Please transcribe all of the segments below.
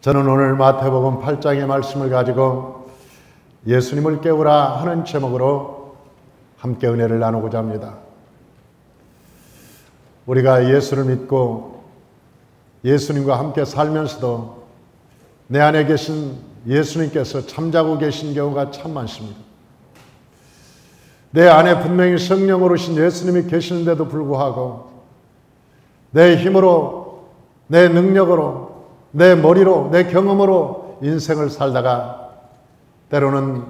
저는 오늘 마태복음 8장의 말씀을 가지고 예수님을 깨우라 하는 제목으로 함께 은혜를 나누고자 합니다. 우리가 예수를 믿고 예수님과 함께 살면서도 내 안에 계신 예수님께서 잠자고 계신 경우가 참 많습니다. 내 안에 분명히 성령으로 오신 예수님이 계시는데도 불구하고 내 힘으로, 내 능력으로, 내 머리로, 내 경험으로 인생을 살다가 때로는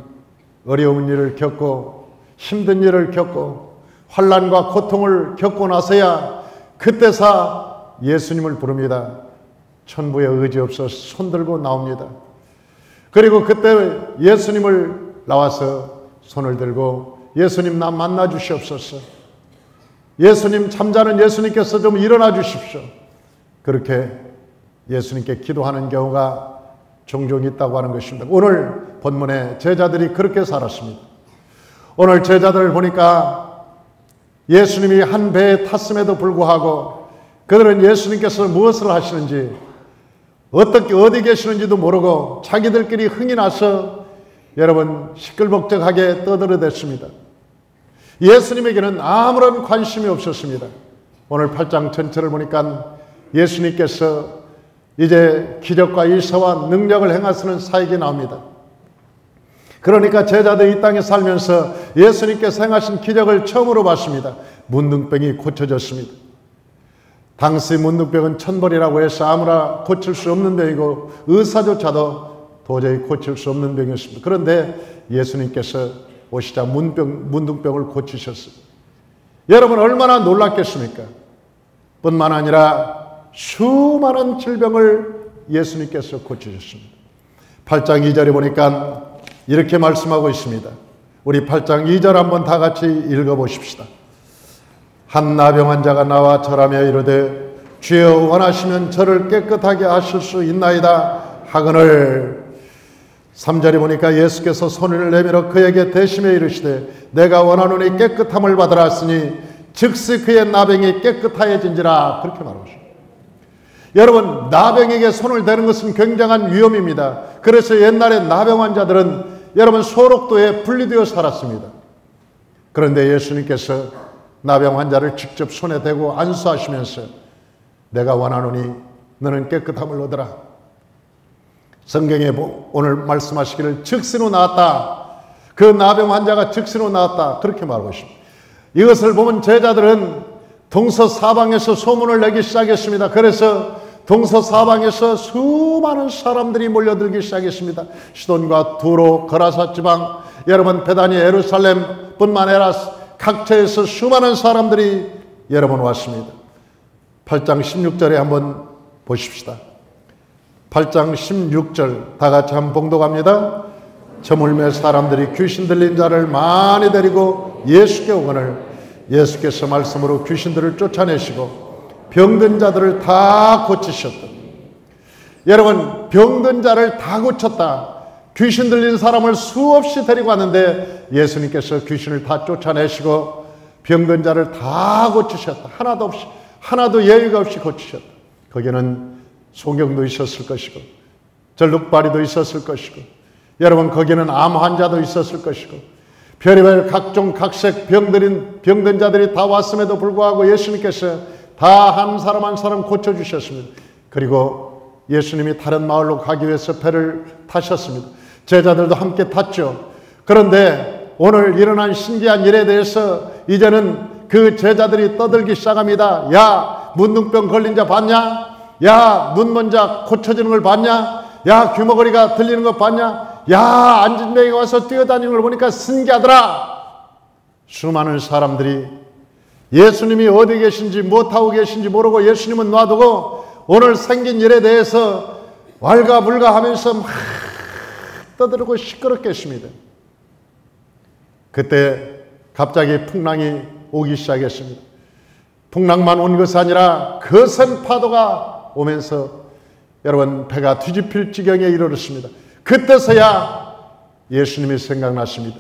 어려운 일을 겪고 힘든 일을 겪고 환난과 고통을 겪고 나서야 그때서 예수님을 부릅니다. 천부에 의지 없어 손들고 나옵니다. 그리고 그때 예수님을 나와서 손을 들고 예수님 나 만나 주시옵소서. 예수님 잠자는 예수님께서 좀 일어나 주십시오. 그렇게 예수님께 기도하는 경우가 종종 있다고 하는 것입니다. 오늘 본문에 제자들이 그렇게 살았습니다. 오늘 제자들을 보니까 예수님이 한 배에 탔음에도 불구하고 그들은 예수님께서 무엇을 하시는지 어떻게 어디 계시는지도 모르고 자기들끼리 흥이 나서 여러분 시끌벅적하게 떠들어댔습니다. 예수님에게는 아무런 관심이 없었습니다. 오늘 8장 전체를 보니까 예수님께서 이제 기적과 일사와 능력을 행하시는 사역이 나옵니다. 그러니까 제자들이 이 땅에 살면서 예수님께서 행하신 기적을 처음으로 봤습니다. 문둥병이 고쳐졌습니다. 당시 문둥병은 천벌이라고 해서 아무나 고칠 수 없는 병이고 의사조차도 도저히 고칠 수 없는 병이었습니다. 그런데 예수님께서 오시자 문둥병을 고치셨어요. 여러분 얼마나 놀랐겠습니까? 뿐만 아니라 수많은 질병을 예수님께서 고치셨습니다. 8장 2절에 보니까 이렇게 말씀하고 있습니다. 우리 8장 2절 한번 다 같이 읽어보십시다. 한 나병 환자가 나와 절하며 이르되 주여 원하시면 저를 깨끗하게 하실 수 있나이다 하거늘 3절에 보니까 예수께서 손을 내밀어 그에게 대심에 이르시되 내가 원하노니 깨끗함을 받으라 하시니 즉시 그의 나병이 깨끗하여진지라 그렇게 말하고 있습니다. 여러분 나병에게 손을 대는 것은 굉장한 위험입니다. 그래서 옛날에 나병 환자들은 여러분 소록도에 분리되어 살았습니다. 그런데 예수님께서 나병 환자를 직접 손에 대고 안수하시면서 내가 원하노니 너는 깨끗함을 얻으라. 성경에 오늘 말씀하시기를 즉시로 나았다. 그 나병 환자가 즉시로 나았다. 그렇게 말하고 있습니다. 이것을 보면 제자들은 동서사방에서 소문을 내기 시작했습니다. 그래서 동서사방에서 수많은 사람들이 몰려들기 시작했습니다. 시돈과 두로, 거라사 지방, 여러분 베다니, 예루살렘 뿐만 아니라 각처에서 수많은 사람들이 여러분 왔습니다. 8장 16절에 한번 보십시다. 8장 16절 다 같이 한번 봉독합니다. 저물매 사람들이 귀신 들린 자를 많이 데리고 예수께 오거늘 예수께서 말씀으로 귀신들을 쫓아내시고 병든 자들을 다 고치셨다. 여러분 병든 자를 다 고쳤다. 귀신 들린 사람을 수없이 데리고 왔는데 예수님께서 귀신을 다 쫓아내시고 병든 자를 다 고치셨다. 하나도 없이, 하나도 예외가 없이 고치셨다. 거기는 소경도 있었을 것이고 절룩발이도 있었을 것이고 여러분 거기는 암 환자도 있었을 것이고 별의별 각종 각색 병든 자들이 다 왔음에도 불구하고 예수님께서 다 한 사람 한 사람 고쳐주셨습니다. 그리고 예수님이 다른 마을로 가기 위해서 배를 타셨습니다. 제자들도 함께 탔죠. 그런데 오늘 일어난 신기한 일에 대해서 이제는 그 제자들이 떠들기 시작합니다. 야 문둥병 걸린 자 봤냐? 야 눈먼 자 고쳐지는 걸 봤냐? 야 귀머거리가 들리는 거 봤냐? 야 안진뱅이가 와서 뛰어다니는 걸 보니까 신기하더라. 수많은 사람들이 예수님이 어디 계신지 못하고 계신지 모르고 예수님은 놔두고 오늘 생긴 일에 대해서 왈가불가하면서 막 떠들고 시끄럽겠습니다. 그때 갑자기 풍랑이 오기 시작했습니다. 풍랑만 온 것이 아니라 거센 파도가 오면서 여러분 배가 뒤집힐 지경에 이르렀습니다. 그때서야 예수님이 생각났습니다.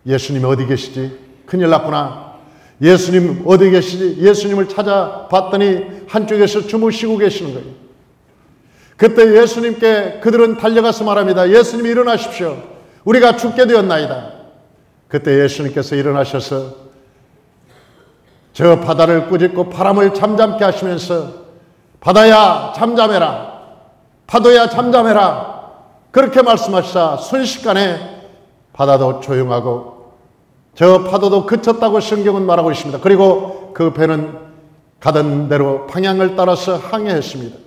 예수님이 어디 계시지? 큰일 났구나. 예수님 어디 계시지? 예수님을 찾아봤더니 한쪽에서 주무시고 계시는 거예요. 그때 예수님께 그들은 달려가서 말합니다. 예수님 일어나십시오. 우리가 죽게 되었나이다. 그때 예수님께서 일어나셔서 저 바다를 꾸짖고 바람을 잠잠케 하시면서 바다야 잠잠해라. 파도야 잠잠해라. 그렇게 말씀하시자 순식간에 바다도 조용하고 저 파도도 그쳤다고 성경은 말하고 있습니다. 그리고 그 배는 가던 대로 방향을 따라서 항해했습니다.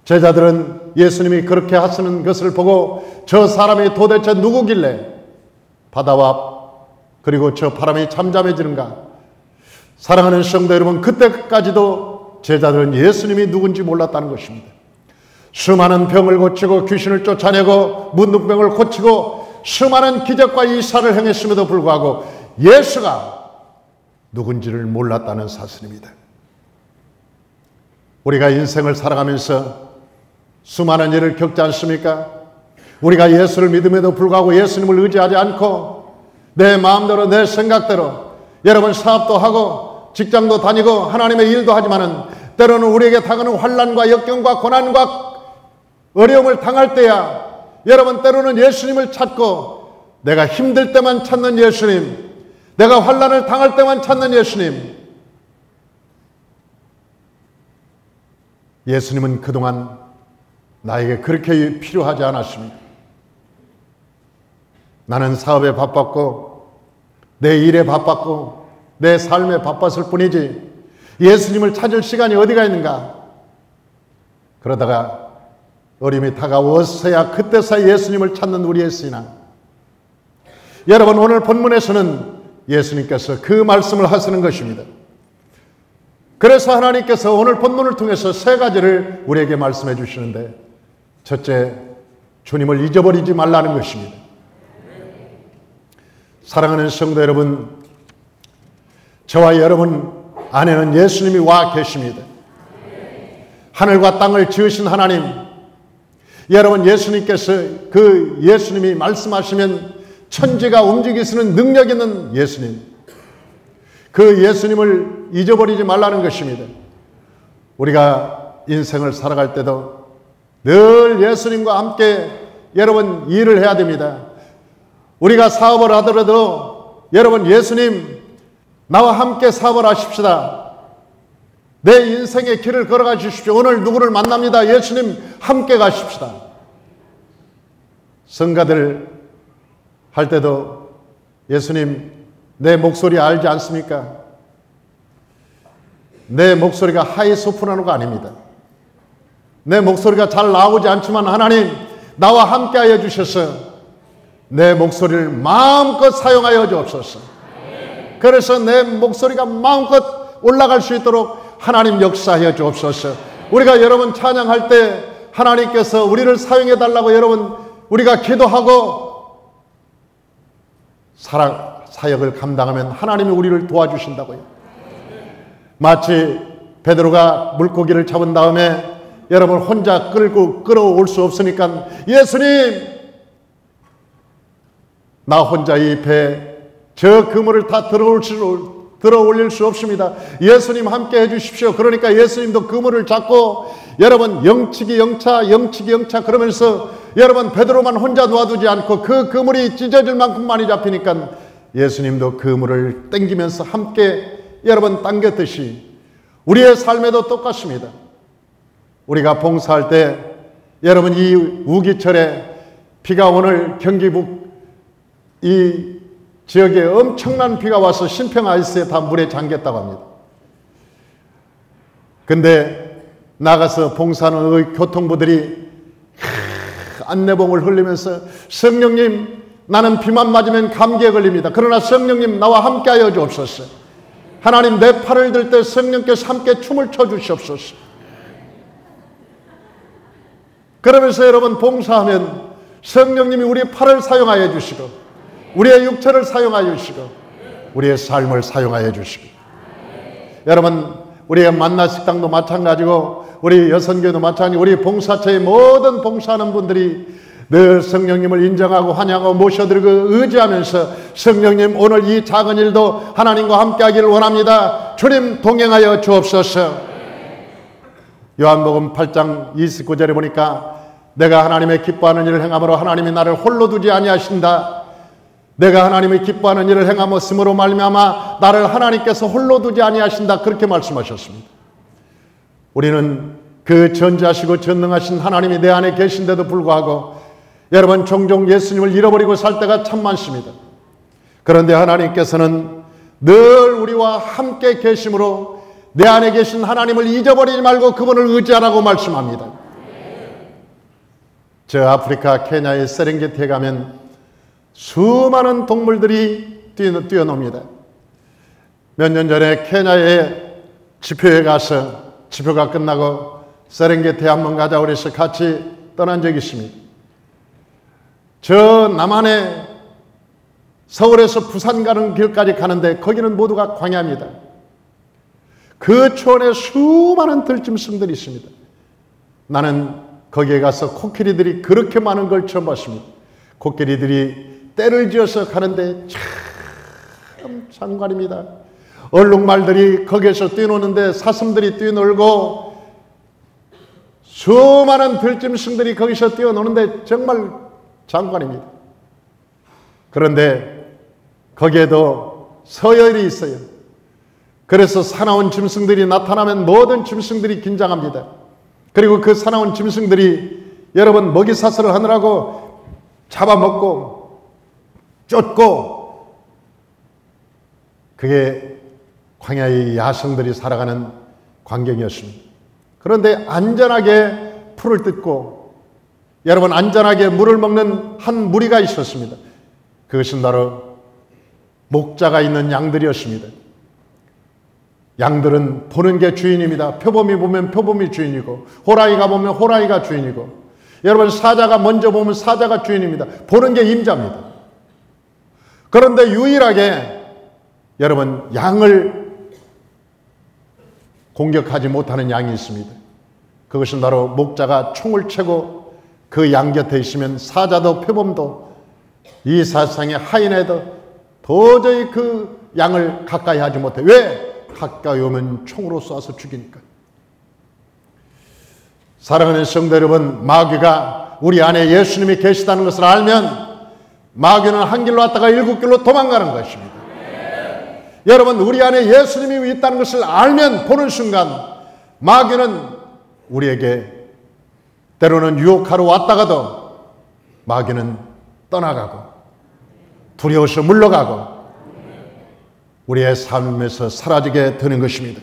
제자들은 예수님이 그렇게 하시는 것을 보고 저 사람이 도대체 누구길래 바다와 그리고 저 바람이 잠잠해지는가? 사랑하는 성도 여러분, 그때까지도 제자들은 예수님이 누군지 몰랐다는 것입니다. 수많은 병을 고치고 귀신을 쫓아내고 문둥병을 고치고 수많은 기적과 이사를 행했음에도 불구하고 예수가 누군지를 몰랐다는 사실입니다. 우리가 인생을 살아가면서 수많은 일을 겪지 않습니까? 우리가 예수를 믿음에도 불구하고 예수님을 의지하지 않고 내 마음대로 내 생각대로 여러분 사업도 하고 직장도 다니고 하나님의 일도 하지만은 때로는 우리에게 다가오는 환난과 역경과 고난과 어려움을 당할 때야 여러분 때로는 예수님을 찾고 내가 힘들 때만 찾는 예수님, 내가 환난을 당할 때만 찾는 예수님. 예수님은 그동안 나에게 그렇게 필요하지 않았습니다. 나는 사업에 바빴고 내 일에 바빴고 내 삶에 바빴을 뿐이지 예수님을 찾을 시간이 어디가 있는가? 그러다가 어려움이 다가왔어야 그때서야 예수님을 찾는 우리의 신앙. 여러분 오늘 본문에서는 예수님께서 그 말씀을 하시는 것입니다. 그래서 하나님께서 오늘 본문을 통해서 세 가지를 우리에게 말씀해 주시는데 첫째, 주님을 잊어버리지 말라는 것입니다. 사랑하는 성도 여러분, 저와 여러분 안에는 예수님이 와 계십니다. 하늘과 땅을 지으신 하나님, 여러분 예수님께서 그 예수님이 말씀하시면 천지가 움직이시는 능력 있는 예수님, 그 예수님을 잊어버리지 말라는 것입니다. 우리가 인생을 살아갈 때도 늘 예수님과 함께 여러분 일을 해야 됩니다. 우리가 사업을 하더라도 여러분 예수님 나와 함께 사업을 하십시다. 내 인생의 길을 걸어가 주십시오. 오늘 누구를 만납니다. 예수님 함께 가십시다. 성가들 할 때도 예수님 내 목소리 알지 않습니까? 내 목소리가 하이 소프라노가 아닙니다. 내 목소리가 잘 나오지 않지만 하나님 나와 함께 하여 주셔서 내 목소리를 마음껏 사용하여 주옵소서. 그래서 내 목소리가 마음껏 올라갈 수 있도록 하나님 역사하여 주옵소서. 우리가 여러분 찬양할 때 하나님께서 우리를 사용해 달라고 여러분 우리가 기도하고 사역을 감당하면 하나님이 우리를 도와주신다고요. 마치 베드로가 물고기를 잡은 다음에 여러분 혼자 끌어올 수 없으니까 예수님 나 혼자 이 배 저 그물을 다 들어 올릴 수 없습니다. 예수님 함께 해주십시오. 그러니까 예수님도 그물을 잡고 여러분 영치기 영차 그러면서 여러분 베드로만 혼자 놓아두지 않고 그 그물이 찢어질 만큼 많이 잡히니까 예수님도 그물을 당기면서 함께 여러분 당겼듯이 우리의 삶에도 똑같습니다. 우리가 봉사할 때 여러분 이 우기철에 비가 오늘 경기북 이 지역에 엄청난 비가 와서 신평 아이스에 다 물에 잠겼다고 합니다. 근데 나가서 봉사하는 우리 교통부들이 안내봉을 흘리면서 성령님 나는 비만 맞으면 감기에 걸립니다. 그러나 성령님 나와 함께 하여 주옵소서. 하나님 내 팔을 들 때 성령께서 함께 춤을 춰 주시옵소서. 그러면서 여러분 봉사하면 성령님이 우리의 팔을 사용하여 주시고 우리의 육체를 사용하여 주시고 우리의 삶을 사용하여 주시고 여러분 우리의 만나식당도 마찬가지고 우리 여선교회도 마찬가지고 우리 봉사처의 모든 봉사하는 분들이 늘 성령님을 인정하고 환영하고 모셔드리고 의지하면서 성령님 오늘 이 작은 일도 하나님과 함께하기를 원합니다. 주님 동행하여 주옵소서. 요한복음 8장 29절에 보니까 내가 하나님의 기뻐하는 일을 행함으로 하나님이 나를 홀로 두지 아니하신다. 내가 하나님의 기뻐하는 일을 행함으로 말미암아 나를 하나님께서 홀로 두지 아니하신다. 그렇게 말씀하셨습니다. 우리는 그 전지하시고 전능하신 하나님이 내 안에 계신데도 불구하고 여러분 종종 예수님을 잃어버리고 살 때가 참 많습니다. 그런데 하나님께서는 늘 우리와 함께 계심으로 내 안에 계신 하나님을 잊어버리지 말고 그분을 의지하라고 말씀합니다. 저 아프리카 케냐의 세렝게티에 가면 수많은 동물들이 뛰어놉니다. 몇 년 전에 케냐의 지표에 가서 지표가 끝나고 세렝게티에 한번 가자고 그래서 같이 떠난 적이 있습니다. 저 남한에 서울에서 부산 가는 길까지 가는데 거기는 모두가 광야입니다. 그 초원에 수많은 들짐승들이 있습니다. 나는 거기에 가서 코끼리들이 그렇게 많은 걸 처음 봤습니다. 코끼리들이 떼를 지어서 가는데 참 장관입니다. 얼룩말들이 거기에서 뛰노는데 사슴들이 뛰놀고 수많은 들짐승들이 거기서 뛰어노는데 정말 장관입니다. 그런데 거기에도 서열이 있어요. 그래서 사나운 짐승들이 나타나면 모든 짐승들이 긴장합니다. 그리고 그 사나운 짐승들이 여러분 먹이 사슬을 하느라고 잡아먹고 쫓고, 그게 광야의 야성들이 살아가는 광경이었습니다. 그런데 안전하게 풀을 뜯고 여러분 안전하게 물을 먹는 한 무리가 있었습니다. 그것은 바로 목자가 있는 양들이었습니다. 양들은 보는 게 주인입니다. 표범이 보면 표범이 주인이고 호랑이가 보면 호랑이가 주인이고 여러분 사자가 먼저 보면 사자가 주인입니다. 보는 게 임자입니다. 그런데 유일하게 여러분 양을 공격하지 못하는 양이 있습니다. 그것은 바로 목자가 총을 채고 그 양 곁에 있으면 사자도 표범도 이 세상의 하인에도 도저히 그 양을 가까이 하지 못해. 왜? 가까이 오면 총으로 쏴서 죽이니까. 사랑하는 성도 여러분, 마귀가 우리 안에 예수님이 계시다는 것을 알면 마귀는 한 길로 왔다가 일곱 길로 도망가는 것입니다. 여러분 우리 안에 예수님이 있다는 것을 알면 보는 순간 마귀는 우리에게 때로는 유혹하러 왔다가도 마귀는 떠나가고 두려워서 물러가고 우리의 삶에서 사라지게 되는 것입니다.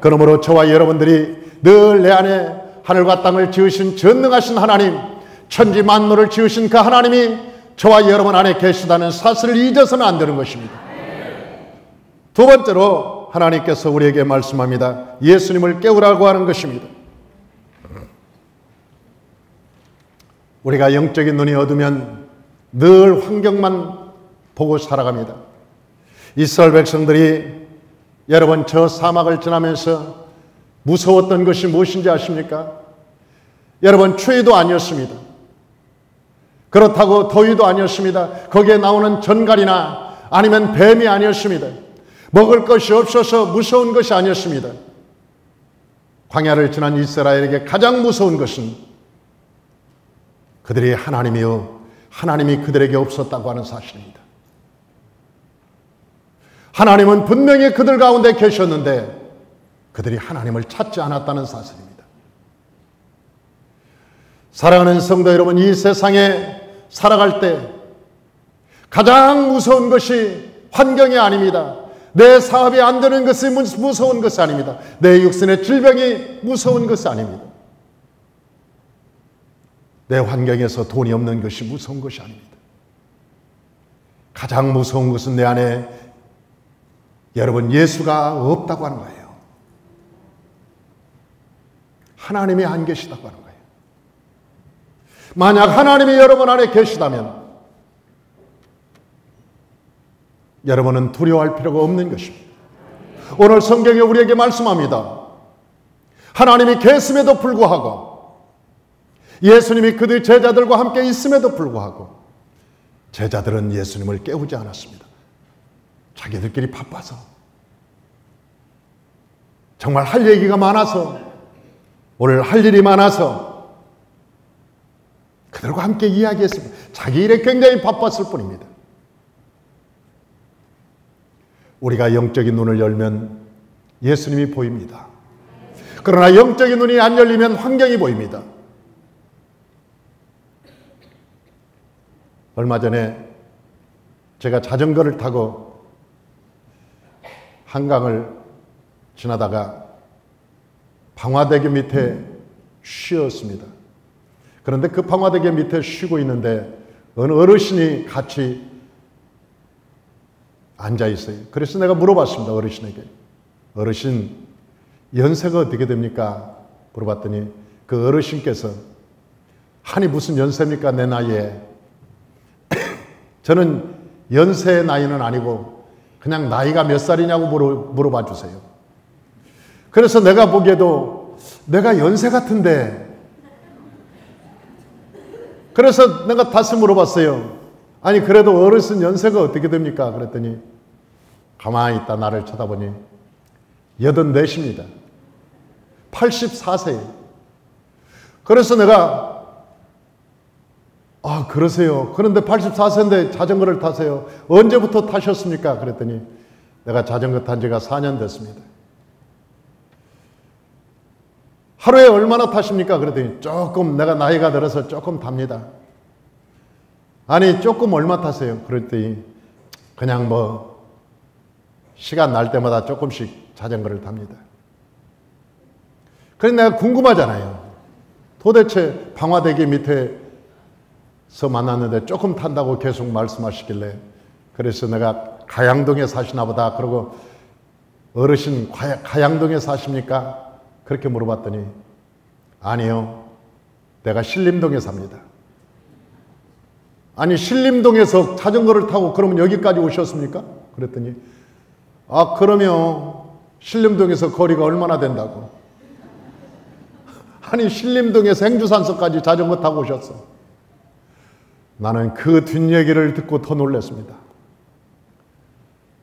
그러므로 저와 여러분들이 늘 내 안에 하늘과 땅을 지으신 전능하신 하나님, 천지 만물을 지으신 그 하나님이 저와 여러분 안에 계시다는 사실을 잊어서는 안 되는 것입니다. 두 번째로 하나님께서 우리에게 말씀합니다. 예수님을 깨우라고 하는 것입니다. 우리가 영적인 눈이 어두면 늘 환경만 보고 살아갑니다. 이스라엘 백성들이 여러분 저 사막을 지나면서 무서웠던 것이 무엇인지 아십니까? 여러분 추위도 아니었습니다. 그렇다고 더위도 아니었습니다. 거기에 나오는 전갈이나 아니면 뱀이 아니었습니다. 먹을 것이 없어서 무서운 것이 아니었습니다. 광야를 지난 이스라엘에게 가장 무서운 것은 그들이 하나님이요 하나님이 그들에게 없었다고 하는 사실입니다. 하나님은 분명히 그들 가운데 계셨는데 그들이 하나님을 찾지 않았다는 사실입니다. 사랑하는 성도 여러분, 이 세상에 살아갈 때 가장 무서운 것이 환경이 아닙니다. 내 사업이 안 되는 것이 무서운 것이 아닙니다. 내 육신의 질병이 무서운 것이 아닙니다. 내 환경에서 돈이 없는 것이 무서운 것이 아닙니다. 가장 무서운 것은 내 안에 여러분 예수가 없다고 하는 거예요. 하나님이 안 계시다고 하는 거예요. 만약 하나님이 여러분 안에 계시다면 여러분은 두려워할 필요가 없는 것입니다. 오늘 성경에 우리에게 말씀합니다. 하나님이 계심에도 불구하고 예수님이 그들 제자들과 함께 있음에도 불구하고 제자들은 예수님을 깨우지 않았습니다. 자기들끼리 바빠서, 정말 할 얘기가 많아서, 오늘 할 일이 많아서 그들과 함께 이야기했습니다. 자기 일에 굉장히 바빴을 뿐입니다. 우리가 영적인 눈을 열면 예수님이 보입니다. 그러나 영적인 눈이 안 열리면 환경이 보입니다. 얼마 전에 제가 자전거를 타고 한강을 지나다가 방화대교 밑에 쉬었습니다. 그런데 그 방화대교 밑에 쉬고 있는데 어느 어르신이 같이 앉아 있어요. 그래서 내가 물어봤습니다. 어르신에게. 어르신, 연세가 어떻게 됩니까? 물어봤더니 그 어르신께서, 아니 무슨 연세입니까? 내 나이에. 저는 연세의 나이는 아니고 그냥 나이가 몇 살이냐고 물어봐 주세요. 그래서 내가 보기에도 내가 연세 같은데, 그래서 내가 다시 물어봤어요. 아니 그래도 어르신 연세가 어떻게 됩니까? 그랬더니 가만히 있다 나를 쳐다보니 84입니다. 84세예요. 그래서 내가 그러세요. 그런데 84세인데 자전거를 타세요. 언제부터 타셨습니까? 그랬더니 내가 자전거 탄 지가 4년 됐습니다. 하루에 얼마나 타십니까? 그랬더니 조금, 내가 나이가 들어서 조금 탑니다. 아니 조금 얼마 타세요? 그랬더니 그냥 뭐 시간 날 때마다 조금씩 자전거를 탑니다. 그래서 내가 궁금하잖아요. 도대체 방화대교 밑에서 만났는데 조금 탄다고 계속 말씀하시길래, 그래서 내가 가양동에 사시나 보다. 그러고 어르신 가양동에 사십니까? 그렇게 물어봤더니 아니요, 내가 신림동에 삽니다. 아니 신림동에서 자전거를 타고 그러면 여기까지 오셨습니까? 그랬더니 그러면 신림동에서 거리가 얼마나 된다고. 아니 신림동에서 행주산서까지 자전거 타고 오셨어. 나는 그 뒷얘기를 듣고 더 놀랐습니다.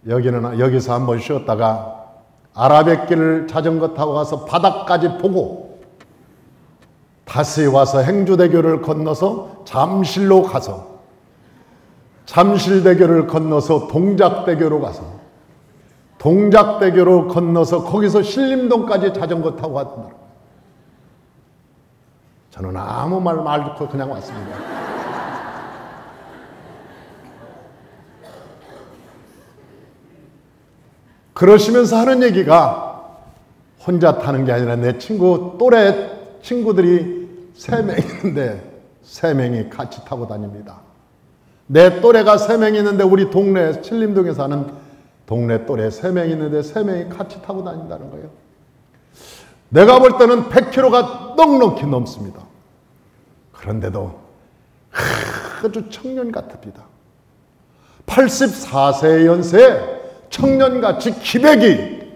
여기서 한번 쉬었다가 아라뱃길을 자전거 타고 가서 바닥까지 보고 다시 와서 행주대교를 건너서 잠실로 가서 잠실대교를 건너서 동작대교로 가서 동작대교로 건너서 거기서 신림동까지 자전거 타고 왔단 말이에요. 저는 아무 말 말고 그냥 왔습니다. 그러시면서 하는 얘기가 혼자 타는 게 아니라 내 친구 또래 친구들이 3명 있는데 3명이 같이 타고 다닙니다. 내 또래가 3명 있는데 우리 동네 신림동에 사는 동네 또래 3명 있는데 3명이 같이 타고 다닌다는 거예요. 내가 볼 때는 100km가 넉넉히 넘습니다. 그런데도 아주 청년 같습니다. 84세 연세에 청년같이 기백이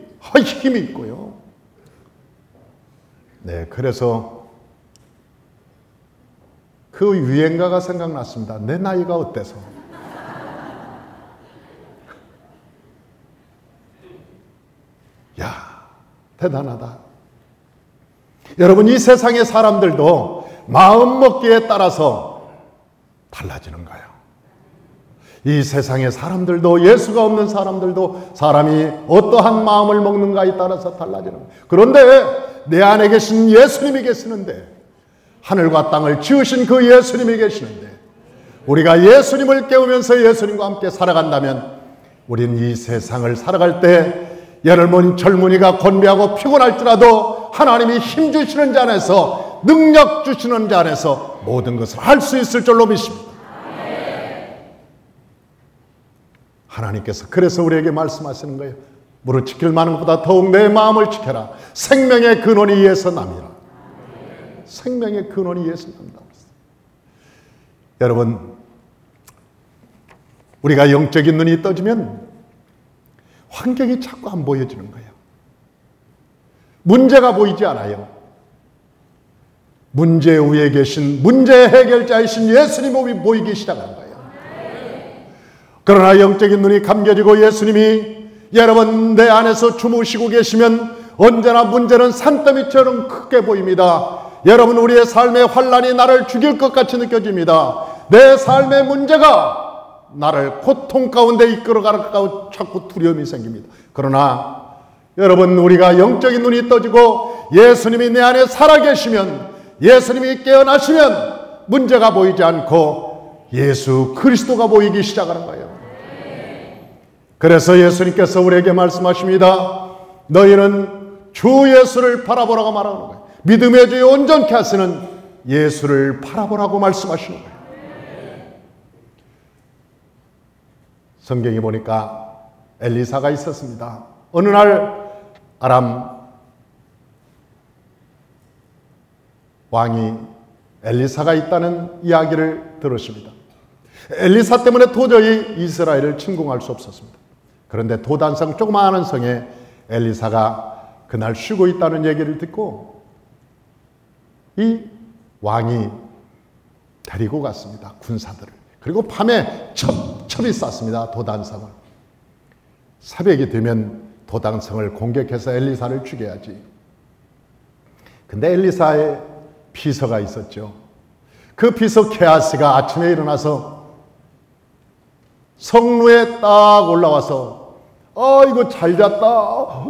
힘이 있고요. 네, 그래서 그 유행가가 생각났습니다. 내 나이가 어때서? 야, 대단하다. 여러분, 이 세상의 사람들도 마음먹기에 따라서 달라지는 거예요. 이 세상의 사람들도, 예수가 없는 사람들도 사람이 어떠한 마음을 먹는가에 따라서 달라지는 거예요. 그런데 내 안에 계신 예수님이 계시는데, 하늘과 땅을 지으신 그 예수님이 계시는데, 우리가 예수님을 깨우면서 예수님과 함께 살아간다면 우리는 이 세상을 살아갈 때 젊은이가 건배하고 피곤할지라도 하나님이 힘 주시는 자 안에서, 능력 주시는 자 안에서 모든 것을 할 수 있을 줄로 믿습니다. 하나님께서 그래서 우리에게 말씀하시는 거예요. 무릇 지킬 만한 것보다 더욱 내 마음을 지켜라. 생명의 근원이 이에서 남이라. 생명의 근원이 이에서 남다. 여러분, 우리가 영적인 눈이 떠지면 환경이 자꾸 안 보여지는 거예요. 문제가 보이지 않아요. 문제 위에 계신 문제 해결자이신 예수님이 보이기 시작하는 거예요. 그러나 영적인 눈이 감겨지고 예수님이 여러분 내 안에서 주무시고 계시면 언제나 문제는 산더미처럼 크게 보입니다. 여러분, 우리의 삶의 환란이 나를 죽일 것 같이 느껴집니다. 내 삶의 문제가 나를 고통 가운데 이끌어가고 자꾸 두려움이 생깁니다. 그러나 여러분, 우리가 영적인 눈이 떠지고 예수님이 내 안에 살아계시면, 예수님이 깨어나시면 문제가 보이지 않고 예수 그리스도가 보이기 시작하는 거예요. 그래서 예수님께서 우리에게 말씀하십니다. 너희는 주 예수를 바라보라고 말하는 거예요. 믿음의 주에 온전케 하시는 예수를 바라보라고 말씀하시는 거예요. 성경에 보니까 엘리사가 있었습니다. 어느 날 아람 왕이 엘리사가 있다는 이야기를 들었습니다. 엘리사 때문에 도저히 이스라엘을 침공할 수 없었습니다. 그런데 도단성 조그마한 성에 엘리사가 그날 쉬고 있다는 얘기를 듣고 이 왕이 데리고 갔습니다. 군사들을. 그리고 밤에 첩첩이 쌌습니다. 도단성을. 새벽이 되면 도단성을 공격해서 엘리사를 죽여야지. 근데 엘리사의 비서가 있었죠. 그 비서 게하시가 아침에 일어나서 성루에 딱 올라와서 이거 잘 잤다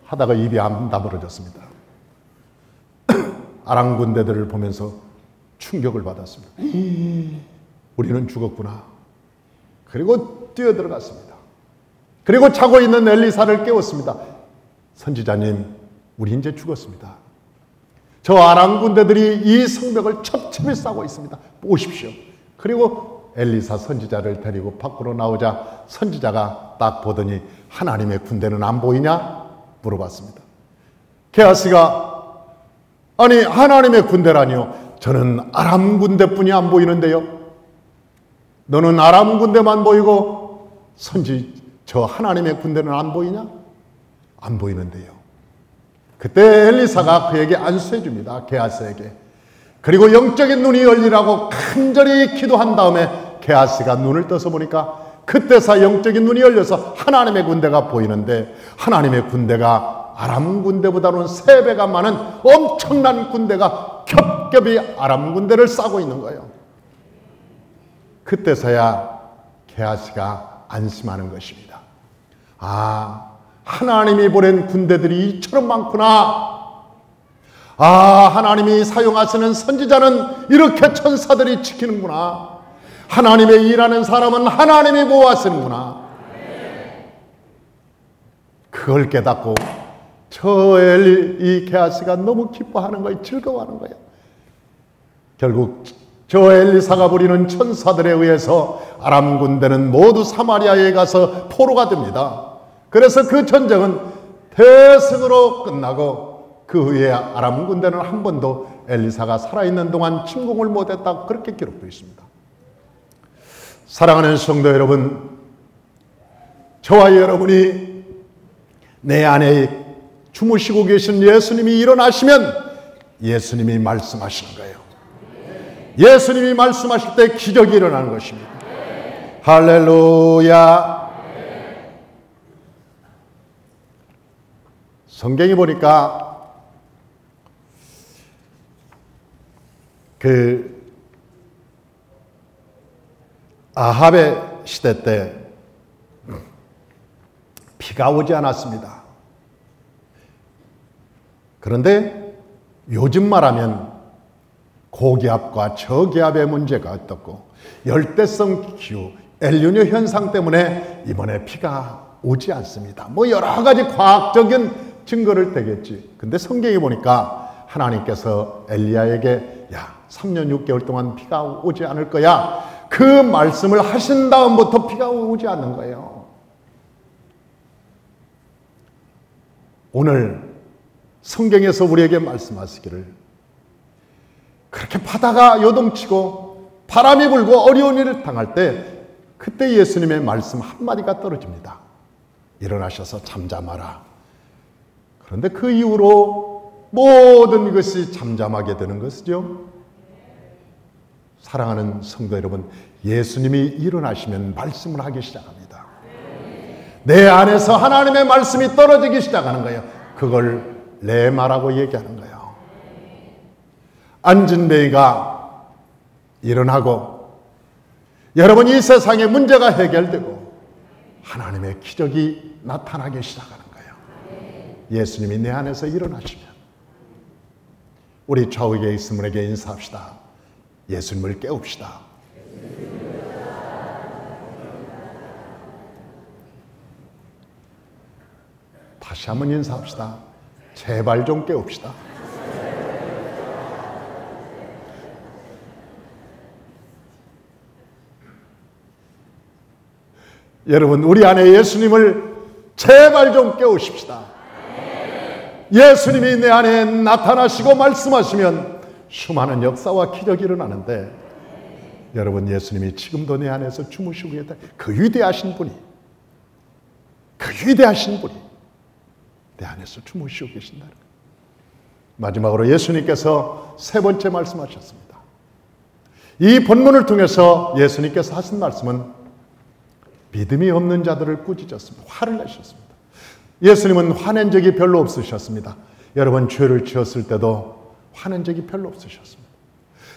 하다가 입이 안 다물어졌습니다. 아람 군대들을 보면서 충격을 받았습니다. 우리는 죽었구나. 그리고 뛰어들어갔습니다. 그리고 자고 있는 엘리사를 깨웠습니다. 선지자님, 우리 이제 죽었습니다. 저 아람 군대들이 이 성벽을 첩첩이 싸고 있습니다. 보십시오. 그리고 엘리사 선지자를 데리고 밖으로 나오자 선지자가 딱 보더니 하나님의 군대는 안 보이냐? 물어봤습니다. 게하시가 아니 하나님의 군대라니요. 저는 아람 군대뿐이 안 보이는데요. 너는 아람 군대만 보이고 저 하나님의 군대는 안 보이냐? 안 보이는데요. 그때 엘리사가 그에게 안수해 줍니다. 게하시에게. 그리고 영적인 눈이 열리라고 간절히 기도한 다음에 게하시가 눈을 떠서 보니까 그때서 영적인 눈이 열려서 하나님의 군대가 보이는데, 하나님의 군대가 아람 군대보다는 3배가 많은 엄청난 군대가 겹겹이 아람 군대를 싸고 있는 거예요. 그때서야 게하시가 안심하는 것입니다. 하나님이 보낸 군대들이 이처럼 많구나. 하나님이 사용하시는 선지자는 이렇게 천사들이 지키는구나. 하나님의 일하는 사람은 하나님이 모아쓰는구나. 그걸 깨닫고 이 게하시가 너무 기뻐하는 거예요. 즐거워하는 거예요. 결국 저 엘리사가 부리는 천사들에 의해서 아람 군대는 모두 사마리아에 가서 포로가 됩니다. 그래서 그 전쟁은 대승으로 끝나고 그 후에 아람 군대는 한 번도 엘리사가 살아있는 동안 침공을 못했다, 그렇게 기록되어 있습니다. 사랑하는 성도 여러분, 저와 여러분이 내 안에 주무시고 계신 예수님이 일어나시면 예수님이 말씀하시는 거예요. 예수님이 말씀하실 때 기적이 일어나는 것입니다. 할렐루야. 성경에 보니까 아합의 시대 때 비가 오지 않았습니다. 그런데 요즘 말하면 고기압과 저기압의 문제가 어떻고 열대성 기후, 엘니뇨 현상 때문에 이번에 비가 오지 않습니다. 여러 가지 과학적인 증거를 대겠지. 근데 성경에 보니까 하나님께서 엘리야에게 3년 6개월 동안 비가 오지 않을 거야, 그 말씀을 하신 다음부터 비가 오지 않는 거예요. 오늘 성경에서 우리에게 말씀하시기를, 그렇게 바다가 요동치고 바람이 불고 어려운 일을 당할 때 그때 예수님의 말씀 한마디가 떨어집니다. 일어나셔서 잠잠하라. 그런데 그 이후로 모든 것이 잠잠하게 되는 것이죠. 사랑하는 성도 여러분, 예수님이 일어나시면 말씀을 하기 시작합니다. 내 안에서 하나님의 말씀이 떨어지기 시작하는 거예요. 그걸 레마라고 얘기하는 거예요. 안진뱅이가 일어나고 여러분, 이 세상의 문제가 해결되고 하나님의 기적이 나타나기 시작하는 거예요. 예수님이 내 안에서 일어나시면 우리 좌우에 있는 분에게 인사합시다. 예수님을 깨웁시다. 다시 한번 인사합시다. 제발 좀 깨웁시다. 여러분, 우리 안에 예수님을 제발 좀 깨우십시다. 예수님이 내 안에 나타나시고 말씀하시면 수많은 역사와 기적이 일어나는데, 여러분, 예수님이 지금도 내 안에서 주무시고 계다. 그 위대하신 분이 내 안에서 주무시고 계신다는 거예요. 마지막으로 예수님께서 세 번째 말씀하셨습니다. 이 본문을 통해서 예수님께서 하신 말씀은 믿음이 없는 자들을 꾸짖었습니다. 화를 내셨습니다. 예수님은 화낸 적이 별로 없으셨습니다. 여러분, 죄를 지었을 때도 화낸 적이 별로 없으셨습니다.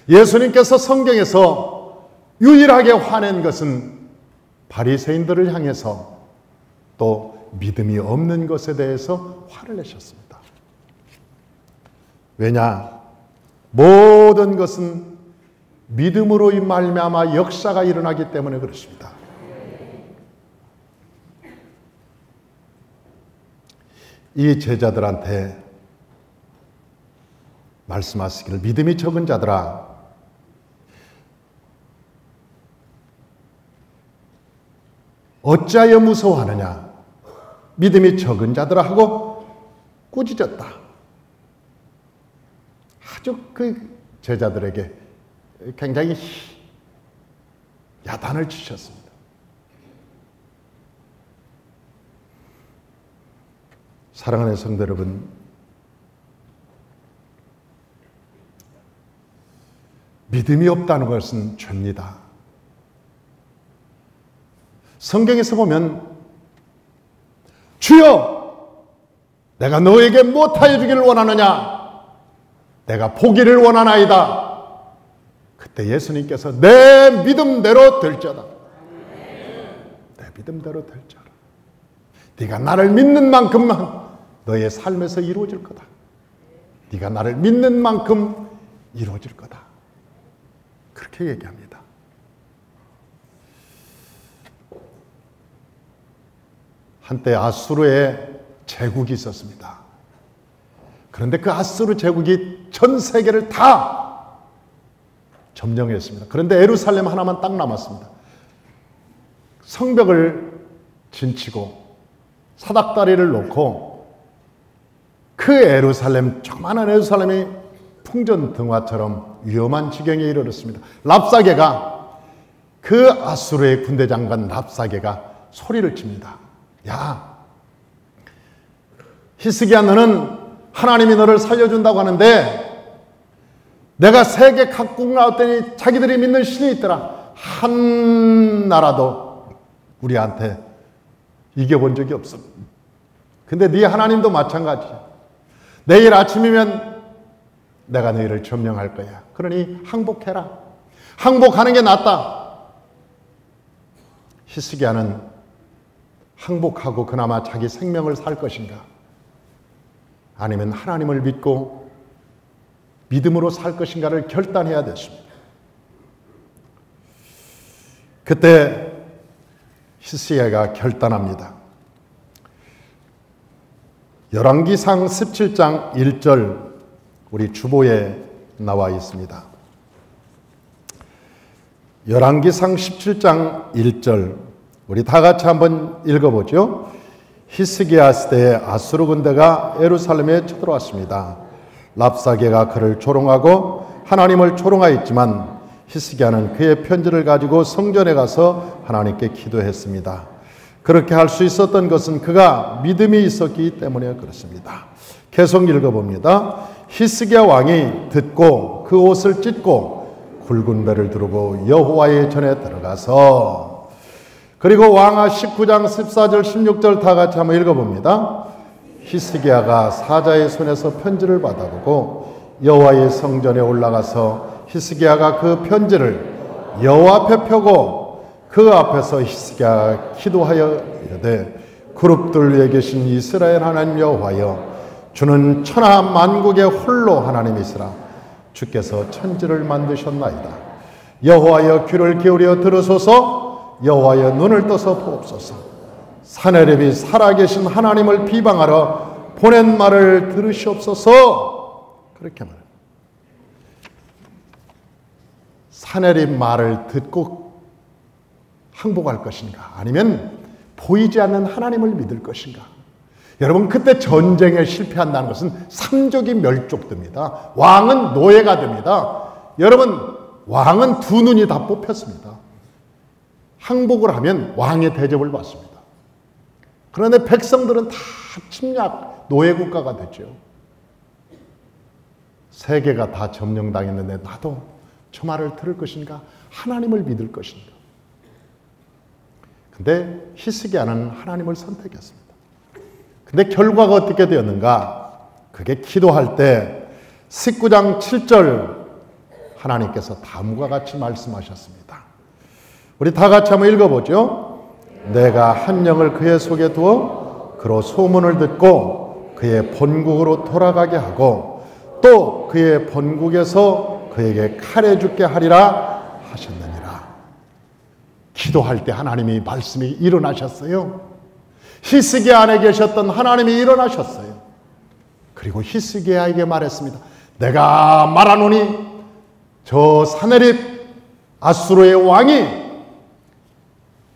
예수님께서 성경에서 유일하게 화낸 것은 바리새인들을 향해서 또 믿음이 없는 것에 대해서 화를 내셨습니다. 왜냐? 모든 것은 믿음으로 말미암아 역사가 일어나기 때문에 그렇습니다. 이 제자들한테 말씀하시기를, 믿음이 적은 자들아, 어찌하여 무서워하느냐? 믿음이 적은 자들아 하고 꾸짖었다. 아주 그 제자들에게 굉장히 야단을 치셨습니다. 사랑하는 성도 여러분, 믿음이 없다는 것은 죄입니다. 성경에서 보면 주여, 내가 너에게 무엇하여 주기를 원하느냐? 내가 보기를 원하나이다. 그때 예수님께서 내 믿음대로 될지어다. 내 믿음대로 될지어다. 네가 나를 믿는 만큼만 너의 삶에서 이루어질 거다. 네가 나를 믿는 만큼 이루어질 거다. 그렇게 얘기합니다. 한때 아수르의 제국이 있었습니다. 그런데 그 아수르 제국이 전 세계를 다 점령했습니다. 그런데 예루살렘 하나만 딱 남았습니다. 성벽을 진치고 사닥다리를 놓고 그 예루살렘, 조그마한 예루살렘이 풍전등화처럼 위험한 지경에 이르렀습니다. 랍사게가, 그 아수르의 군대 장관 랍사게가 소리를 칩니다. 야, 히스기야, 너는 하나님이 너를 살려준다고 하는데 내가 세계 각국 나왔더니 자기들이 믿는 신이 있더라. 한 나라도 우리한테 이겨본 적이 없어. 근데 네 하나님도 마찬가지야. 내일 아침이면 내가 너희를 점령할 거야. 그러니 항복해라. 항복하는 게 낫다. 히스기야는 항복하고 그나마 자기 생명을 살 것인가? 아니면 하나님을 믿고 믿음으로 살 것인가를 결단해야 됐습니다. 그때 히스기야가 결단합니다. 열왕기상 17장 1절 우리 주보에 나와 있습니다. 열왕기상 17장 1절 우리 다 같이 한번 읽어보죠. 히스기야 시대에 아수르 군대가 예루살렘에 쳐들어왔습니다. 랍사게가 그를 조롱하고 하나님을 조롱하였지만 히스기야는 그의 편지를 가지고 성전에 가서 하나님께 기도했습니다. 그렇게 할 수 있었던 것은 그가 믿음이 있었기 때문에 그렇습니다. 계속 읽어봅니다. 히스기야 왕이 듣고 그 옷을 찢고 굵은 배를 두르고 여호와의 전에 들어가서, 그리고 왕하 19장 14절 16절 다 같이 한번 읽어봅니다. 히스기야가 사자의 손에서 편지를 받아보고 여호와의 성전에 올라가서 히스기야가 그 편지를 여호와 앞에 펴고 그 앞에서 히스기야가 기도하여 이르되, 그룹들 위에 계신 이스라엘 하나님 여호와여, 주는 천하 만국의 홀로 하나님이시라. 주께서 천지를 만드셨나이다. 여호와여 귀를 기울여 들으소서. 여호와여 눈을 떠서 보옵소서. 사내립이 살아계신 하나님을 비방하러 보낸 말을 들으시옵소서. 그렇게 말합니다. 사내립 말을 듣고 항복할 것인가, 아니면 보이지 않는 하나님을 믿을 것인가? 여러분, 그때 전쟁에 실패한다는 것은 삼족이 멸족됩니다. 왕은 노예가 됩니다. 여러분, 왕은 두 눈이 다 뽑혔습니다. 항복을 하면 왕의 대접을 받습니다. 그런데 백성들은 다 침략, 노예국가가 됐죠. 세계가 다 점령당했는데 나도 저 말을 들을 것인가? 하나님을 믿을 것인가? 근데 히스기야는 하나님을 선택했습니다. 근데 결과가 어떻게 되었는가? 그게 기도할 때 19장 7절 하나님께서 다음과 같이 말씀하셨습니다. 우리 다 같이 한번 읽어보죠. 내가 한 영을 그의 속에 두어 그로 소문을 듣고 그의 본국으로 돌아가게 하고 또 그의 본국에서 그에게 칼에 죽게 하리라 하셨느니라. 기도할 때 하나님이 말씀이 일어나셨어요. 히스기야 안에 계셨던 하나님이 일어나셨어요. 그리고 히스기야에게 말했습니다. 내가 말하노니 저 사내립 아수르의 왕이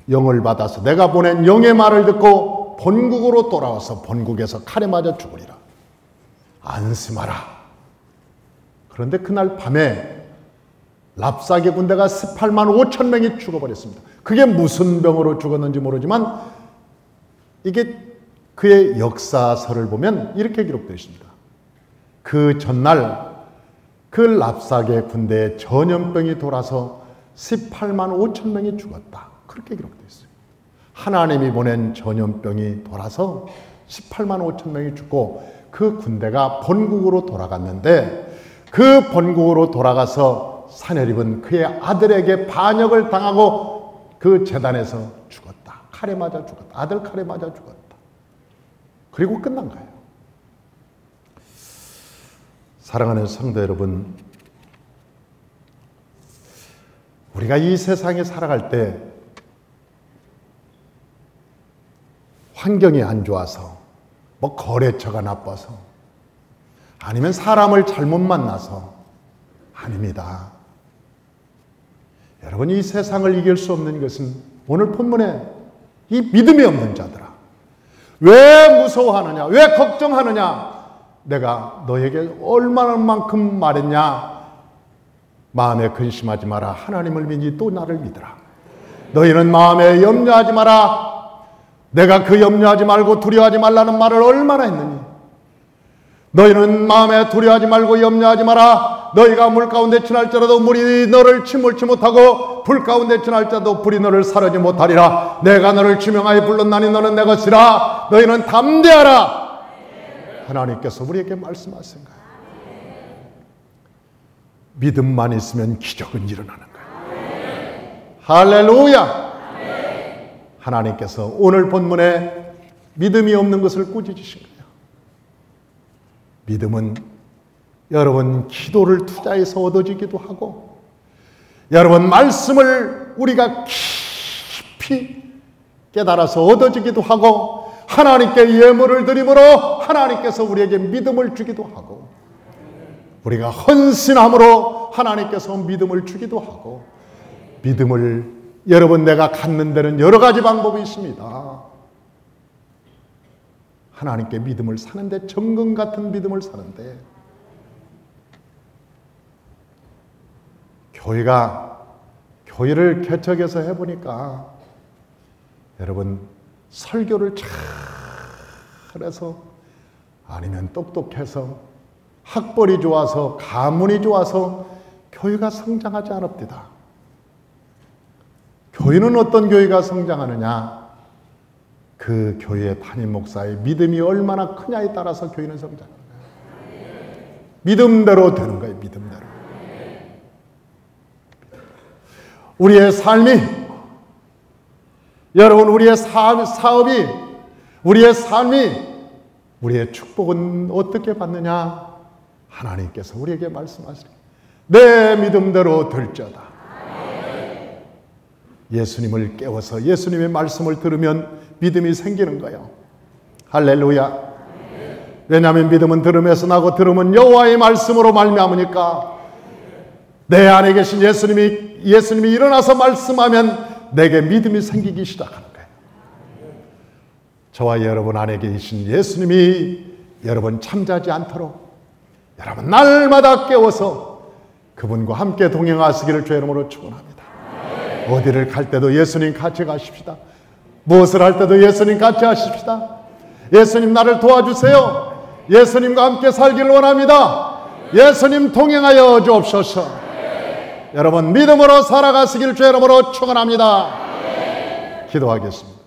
영을 받아서 내가 보낸 영의 말을 듣고 본국으로 돌아와서 본국에서 칼에 맞아 죽으리라. 안심하라. 그런데 그날 밤에 랍사게 군대가 18만 5천 명이 죽어버렸습니다. 그게 무슨 병으로 죽었는지 모르지만 이게 그의 역사서를 보면 이렇게 기록되어 있습니다. 그 전날 그 랍사게 군대에 전염병이 돌아서 18만 5천 명이 죽었다. 그렇게 기록되어 있어요. 하나님이 보낸 전염병이 돌아서 18만 5천 명이 죽고 그 군대가 본국으로 돌아갔는데, 그 본국으로 돌아가서 사내립은 그의 아들에게 반역을 당하고 그 제단에서 죽었다. 칼에 맞아 죽었다. 아들 칼에 맞아 죽었다. 그리고 끝난 거예요. 사랑하는 성도 여러분, 우리가 이 세상에 살아갈 때 환경이 안 좋아서, 뭐 거래처가 나빠서, 아니면 사람을 잘못 만나서 아닙니다. 여러분, 이 세상을 이길 수 없는 것은 오늘 본문에 이 믿음이 없는 자들아, 왜 무서워하느냐, 왜 걱정하느냐, 내가 너에게 얼마만큼 말했냐, 마음에 근심하지 마라, 하나님을 믿니 또 나를 믿으라. 너희는 마음에 염려하지 마라, 내가 그 염려하지 말고 두려워하지 말라는 말을 얼마나 했느니. 너희는 마음에 두려워하지 말고 염려하지 마라. 너희가 물 가운데 지날지라도 물이 너를 침몰치 못하고 불 가운데 지날지라도 불이 너를 사르지 못하리라. 내가 너를 지명하여 불렀나니 너는 내 것이라. 너희는 담대하라. 하나님께서 우리에게 말씀하신 거예요. 믿음만 있으면 기적은 일어나는 거예요. 할렐루야. 하나님께서 오늘 본문에 믿음이 없는 것을 꾸짖으신 거예요. 믿음은 여러분 기도를 투자해서 얻어지기도 하고, 여러분 말씀을 우리가 깊이 깨달아서 얻어지기도 하고, 하나님께 예물을 드림으로 하나님께서 우리에게 믿음을 주기도 하고, 우리가 헌신함으로 하나님께서 믿음을 주기도 하고, 믿음을 여러분 내가 갖는 데는 여러 가지 방법이 있습니다. 하나님께 믿음을 사는데, 정금 같은 믿음을 사는데, 교회를 개척해서 해보니까 여러분 설교를 잘해서 아니면 똑똑해서 학벌이 좋아서 가문이 좋아서 교회가 성장하지 않읍니다. 교회는 어떤 교회가 성장하느냐? 그 교회의 담임 목사의 믿음이 얼마나 크냐에 따라서 교회는 성장합니다. 믿음대로 되는 거예요. 믿음대로. 우리의 삶이, 여러분, 우리의 사업이, 우리의 삶이, 우리의 축복은 어떻게 받느냐? 하나님께서 우리에게 말씀하시니 내 믿음대로 될지어다. 예수님을 깨워서 예수님의 말씀을 들으면 믿음이 생기는 거예요. 할렐루야. 왜냐하면 믿음은 들음에서 나고 들음은 여호와의 말씀으로 말미암으니까 내 안에 계신 예수님이 일어나서 말씀하면 내게 믿음이 생기기 시작하는 거예요. 저와 여러분 안에 계신 예수님이 여러분 잠자지 않도록 여러분 날마다 깨워서 그분과 함께 동행하시기를 주의 이름으로 축원합니다. 어디를 갈 때도 예수님 같이 가십시다. 무엇을 할 때도 예수님 같이 하십시다. 예수님 나를 도와주세요. 예수님과 함께 살기를 원합니다. 예수님 동행하여 주옵소서. 여러분 믿음으로 살아가시기를 주의 이름으로 축원합니다. 기도하겠습니다.